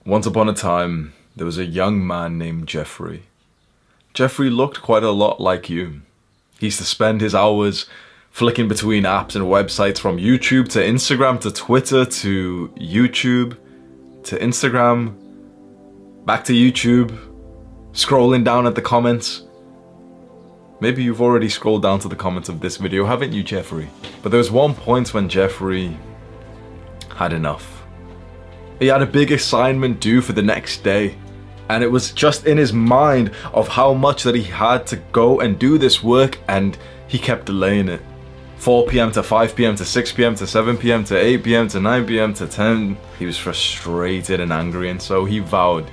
Once upon a time, there was a young man named Jeffrey. Jeffrey looked quite a lot like you. He used to spend his hours flicking between apps and websites, from YouTube to Instagram to Twitter to YouTube to Instagram, back to YouTube, scrolling down at the comments. Maybe you've already scrolled down to the comments of this video, haven't you, Jeffrey? But there was one point when Jeffrey had enough. He had a big assignment due for the next day, and it was just in his mind of how much that he had to go and do this work, and he kept delaying it. 4 p.m. to 5 p.m. to 6 p.m. to 7 p.m. to 8 p.m. to 9 p.m. to 10. He was frustrated and angry, and so he vowed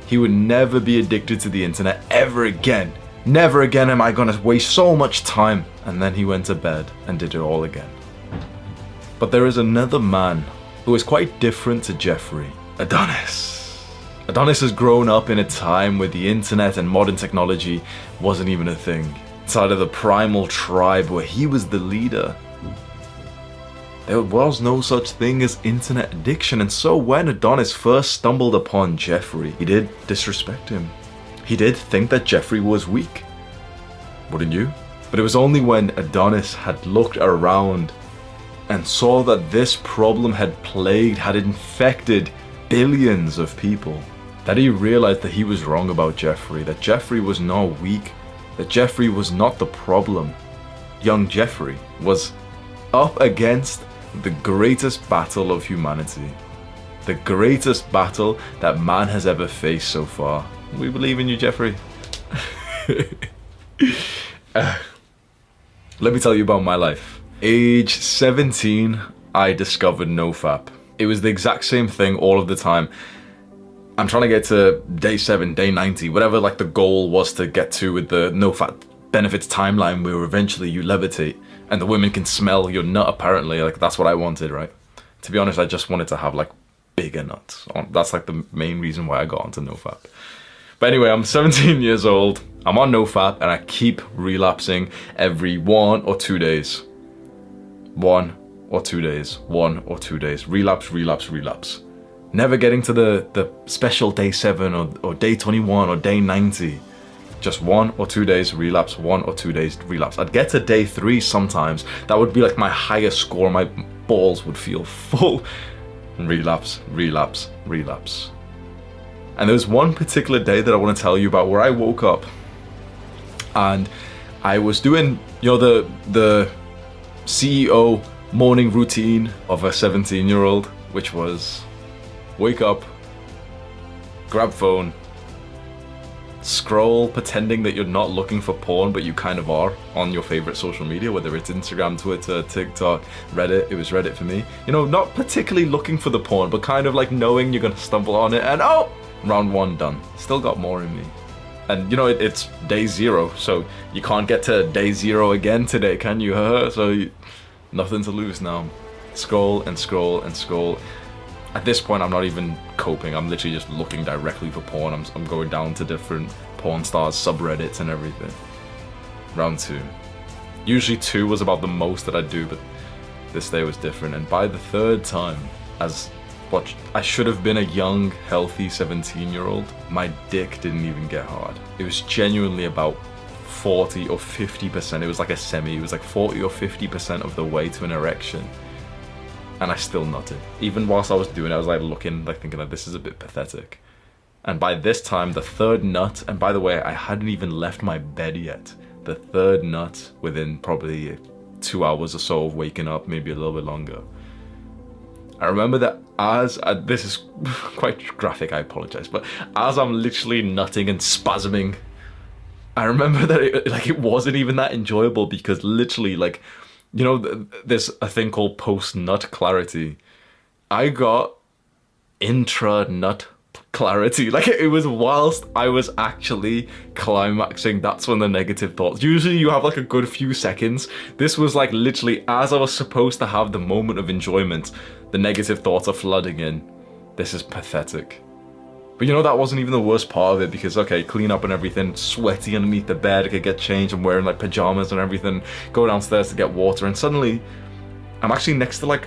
he would never be addicted to the internet ever again. Never again am I gonna waste so much time. And then he went to bed and did it all again. But there is another man who is quite different to Jeffrey. Adonis. Adonis has grown up in a time where the internet and modern technology wasn't even a thing. Inside of the primal tribe where he was the leader, there was no such thing as internet addiction, and so when Adonis first stumbled upon Jeffrey, he did disrespect him. He did think that Jeffrey was weak. Wouldn't you? But it was only when Adonis had looked around and saw that this problem had infected billions of people, that he realized that he was wrong about Jeffrey, that Jeffrey was not weak, that Jeffrey was not the problem. Young Jeffrey was up against the greatest battle of humanity, the greatest battle that man has ever faced so far. We believe in you, Jeffrey. Let me tell you about my life. Age 17, I discovered NoFap. It was the exact same thing all of the time. I'm trying to get to day 7, day 90, whatever like the goal was to get to with the NoFap benefits timeline, where eventually you levitate and the women can smell your nut, apparently. Like, that's what I wanted, right? To be honest, I just wanted to have like bigger nuts. That's like the main reason why I got onto NoFap. But anyway, I'm 17 years old, I'm on NoFap, and I keep relapsing every 1 or 2 days. 1 or 2 days, 1 or 2 days, relapse, relapse, relapse. Never getting to the special day 7 or day 21 or day 90. Just 1 or 2 days relapse, 1 or 2 days relapse. I'd get to day 3 sometimes. That would be like my highest score. My balls would feel full. Relapse, relapse, relapse. And there was one particular day that I want to tell you about where I woke up and I was doing, you know, the CEO morning routine of a 17-year-old, which was wake up, grab phone, scroll pretending that you're not looking for porn, but you kind of are on your favorite social media, whether it's Instagram, Twitter, TikTok, Reddit. It was Reddit for me. You know, not particularly looking for the porn, but kind of like knowing you're gonna stumble on it, and oh, round 1 done. Still got more in me. And you know, it's day 0, so you can't get to day 0 again today, can you? Nothing to lose now. Scroll and scroll and scroll. At this point, I'm not even coping. I'm literally just looking directly for porn. I'm going down to different porn stars, subreddits and everything. Round 2. Usually 2 was about the most that I do, but this day was different. And by the 3rd time, as what I should have been a young, healthy 17-year-old, my dick didn't even get hard. It was genuinely about 40 or 50%. It was like a semi. It was like 40 or 50% of the way to an erection. And I still nutted. Even whilst I was doing it, I was like looking, like thinking that this is a bit pathetic. And by this time, the 3rd nut, and by the way, I hadn't even left my bed yet. The 3rd nut, within probably 2 hours or so of waking up, maybe a little bit longer. I remember that this is quite graphic, I apologize, but as I'm literally nutting and spasming, I remember that it wasn't even that enjoyable, because literally, like, you know, there's a thing called post-nut clarity. I got intra-nut clarity. Like, it was whilst I was actually climaxing, that's when the negative thoughts, usually you have like a good few seconds. This was like literally as I was supposed to have the moment of enjoyment, the negative thoughts are flooding in. This is pathetic. But you know, that wasn't even the worst part of it, because okay, clean up and everything, sweaty underneath the bed, I could get changed, I'm wearing like pajamas and everything, go downstairs to get water, and suddenly I'm actually next to like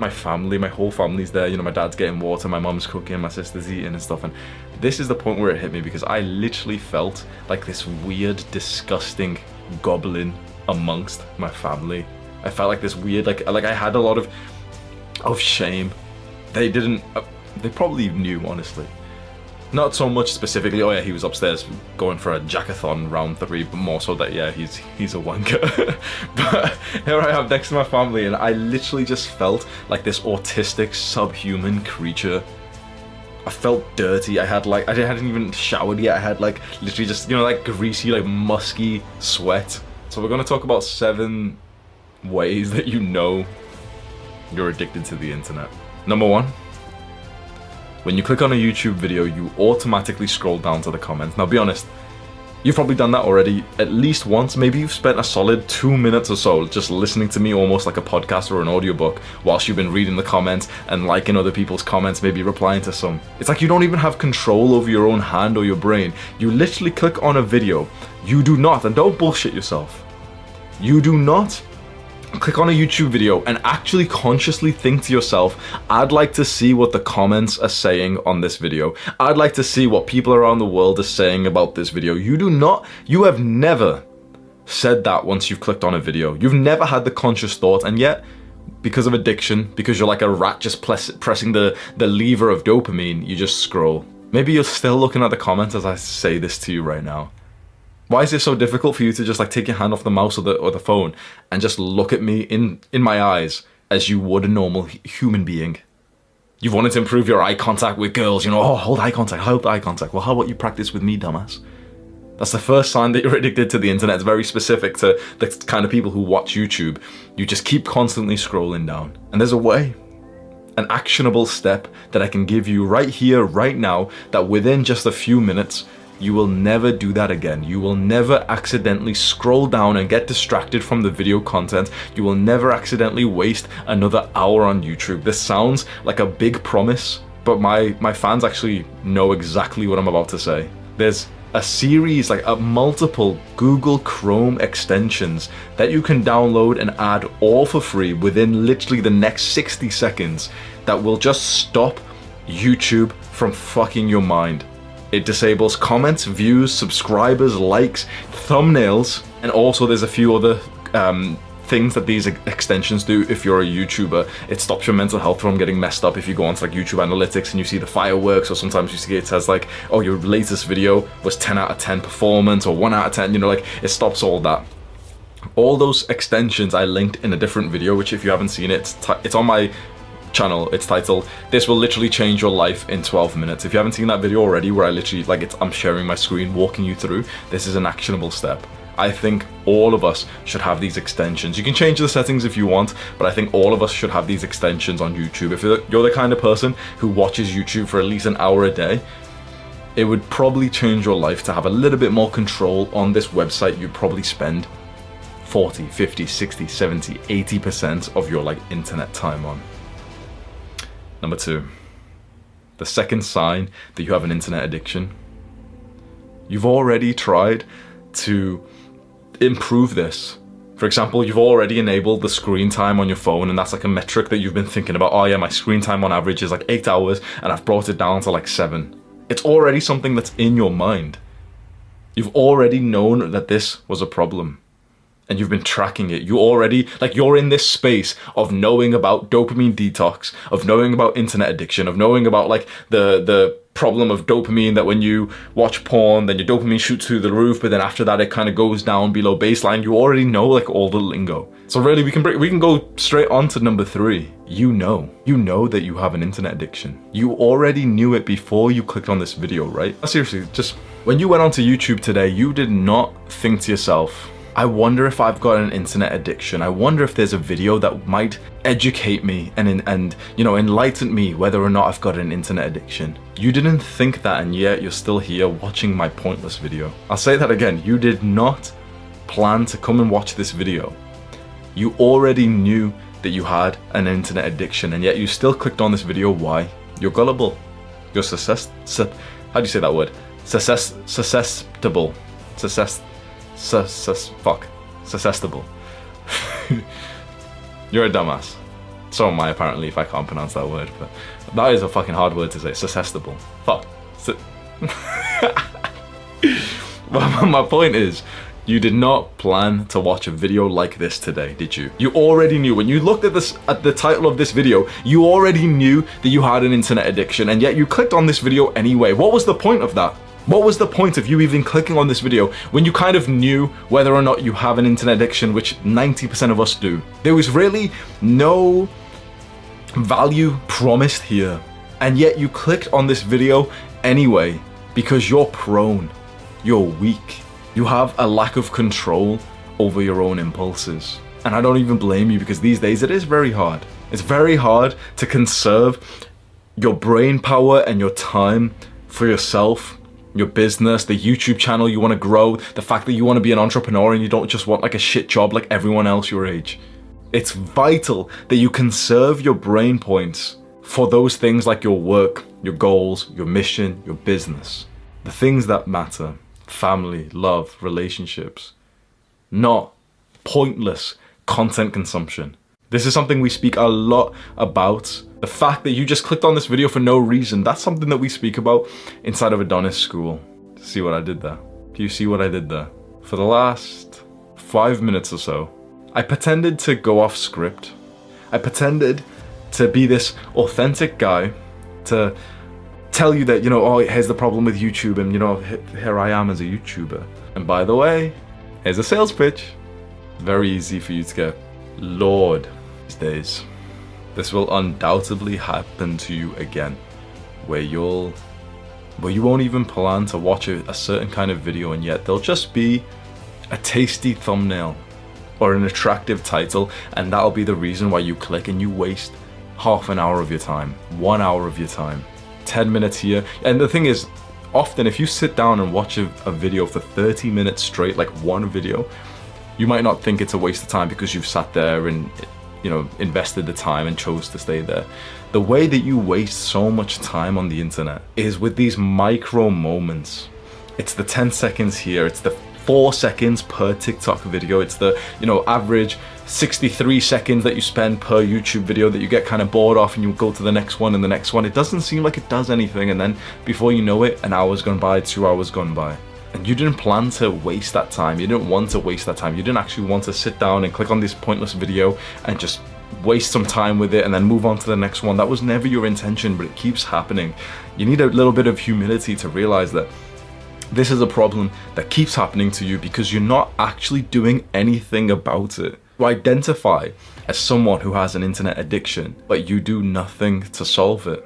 my family, my whole family's there. You know, my dad's getting water, my mom's cooking, my sister's eating and stuff. And this is the point where it hit me, because I literally felt like this weird, disgusting goblin amongst my family. I felt like this weird, like I had a lot of shame. They probably knew, honestly. Not so much specifically, oh yeah, he was upstairs going for a jackathon round 3, but more so that, yeah, he's a wanker. But here I am next to my family, and I literally just felt like this autistic, subhuman creature. I felt dirty. I hadn't even showered yet. I had like literally just, you know, like greasy, like musky sweat. So we're gonna talk about 7 ways that you know you're addicted to the internet. Number 1. When you click on a YouTube video, you automatically scroll down to the comments. Now, be honest, you've probably done that already at least once. Maybe you've spent a solid 2 minutes or so just listening to me almost like a podcast or an audiobook whilst you've been reading the comments and liking other people's comments, maybe replying to some. It's like you don't even have control over your own hand or your brain. You literally click on a video. You do not, and don't bullshit yourself, you do not click on a YouTube video and actually consciously think to yourself, I'd like to see what the comments are saying on this video. I'd like to see what people around the world are saying about this video. You have never said that once you've clicked on a video. You've never had the conscious thought, and yet, because of addiction, because you're like a rat just pressing the lever of dopamine, you just scroll. Maybe you're still looking at the comments as I say this to you right now. Why is it so difficult for you to just like take your hand off the mouse or the phone and just look at me in my eyes as you would a normal human being? You've wanted to improve your eye contact with girls, you know, oh, hold eye contact. Well, how about you practice with me, dumbass? That's the first sign that you're addicted to the internet. It's very specific to the kind of people who watch YouTube. You just keep constantly scrolling down. And there's a way, an actionable step that I can give you right here, right now, that within just a few minutes, you will never do that again. You will never accidentally scroll down and get distracted from the video content. You will never accidentally waste another hour on YouTube. This sounds like a big promise, but my fans actually know exactly what I'm about to say. There's a series, like multiple Google Chrome extensions that you can download and add all for free within literally the next 60 seconds that will just stop YouTube from fucking your mind. It disables comments, views, subscribers, likes, thumbnails, and also there's a few other things that these extensions do if you're a YouTuber. It stops your mental health from getting messed up if you go onto like YouTube analytics and you see the fireworks, or sometimes you see it says like, oh, your latest video was 10 out of 10 performance or 1 out of 10, you know, like it stops all that. All those extensions I linked in a different video, which if you haven't seen it, it's on my channel. It's titled "This Will Literally Change Your Life in 12 Minutes." If you haven't seen that video already, where I literally I'm sharing my screen, walking you through, this is an actionable step. I think all of us should have these extensions. You can change the settings if you want, but I think all of us should have these extensions on YouTube. If you're the kind of person who watches YouTube for at least an hour a day, it would probably change your life to have a little bit more control on this website. You'd probably spend 40, 50, 60, 70, 80% of your like internet time on. Number 2, the second sign that you have an internet addiction. You've already tried to improve this. For example, you've already enabled the screen time on your phone, and that's like a metric that you've been thinking about. Oh yeah, my screen time on average is like 8 hours, and I've brought it down to like 7. It's already something that's in your mind. You've already known that this was a problem, and you've been tracking it. You already, like, you're in this space of knowing about dopamine detox, of knowing about internet addiction, of knowing about like the problem of dopamine, that when you watch porn, then your dopamine shoots through the roof, but then after that it kind of goes down below baseline. You already know like all the lingo. So really we can go straight on to number 3. You know that you have an internet addiction. You already knew it before you clicked on this video, right? Seriously, just when you went onto YouTube today, you did not think to yourself, I wonder if I've got an internet addiction. I wonder if there's a video that might educate me and you know, enlighten me whether or not I've got an internet addiction. You didn't think that, and yet you're still here watching my pointless video. I'll say that again. You did not plan to come and watch this video. You already knew that you had an internet addiction, and yet you still clicked on this video. Why? You're gullible. You're susceptible. How do you say that word? Susceptible. Susceptible. You're a dumbass. So am I, apparently, if I can't pronounce that word. But that is a fucking hard word to say. Suggestible. Fuck. Well, my point is, you did not plan to watch a video like this today, did you? You already knew. When you looked at this, at the title of this video, you already knew that you had an internet addiction, and yet you clicked on this video anyway. What was the point of that? What was the point of you even clicking on this video when you kind of knew whether or not you have an internet addiction, which 90% of us do? There was really no value promised here, and yet you clicked on this video anyway because you're prone, you're weak, you have a lack of control over your own impulses. And I don't even blame you, because these days it is very hard. It's very hard to conserve your brain power and your time for yourself, your business, the YouTube channel you want to grow, the fact that you want to be an entrepreneur and you don't just want like a shit job like everyone else your age. It's vital that you conserve your brain points for those things like your work, your goals, your mission, your business. The things that matter. Family, love, relationships. Not pointless content consumption. This is something we speak a lot about. The fact that you just clicked on this video for no reason, that's something that we speak about inside of Adonis School. See what I did there? Do you see what I did there? For the last 5 minutes or so, I pretended to go off script. I pretended to be this authentic guy, to tell you that, you know, oh, here's the problem with YouTube, and, you know, here I am as a YouTuber. And by the way, here's a sales pitch. Very easy for you to get lured these days. This will undoubtedly happen to you again, where you won't even plan to watch a certain kind of video, and yet there'll just be a tasty thumbnail or an attractive title, and that'll be the reason why you click and you waste half an hour of your time, 1 hour of your time, 10 minutes here. And the thing is, often if you sit down and watch a video for 30 minutes straight, like one video, you might not think it's a waste of time because you've sat there and, you know, invested the time and chose to stay there. The way that you waste so much time on the internet is with these micro moments. It's the 10 seconds here, it's the 4 seconds per TikTok video, it's the, you know, average 63 seconds that you spend per YouTube video that you get kind of bored off, and you go to the next one and the next one. It doesn't seem like it does anything, and then before you know it, an hour's gone by, 2 hours gone by. And you didn't plan to waste that time. You didn't want to waste that time. You didn't actually want to sit down and click on this pointless video and just waste some time with it and then move on to the next one. That was never your intention, but it keeps happening. You need a little bit of humility to realize that this is a problem that keeps happening to you because you're not actually doing anything about it. You identify as someone who has an internet addiction, but you do nothing to solve it.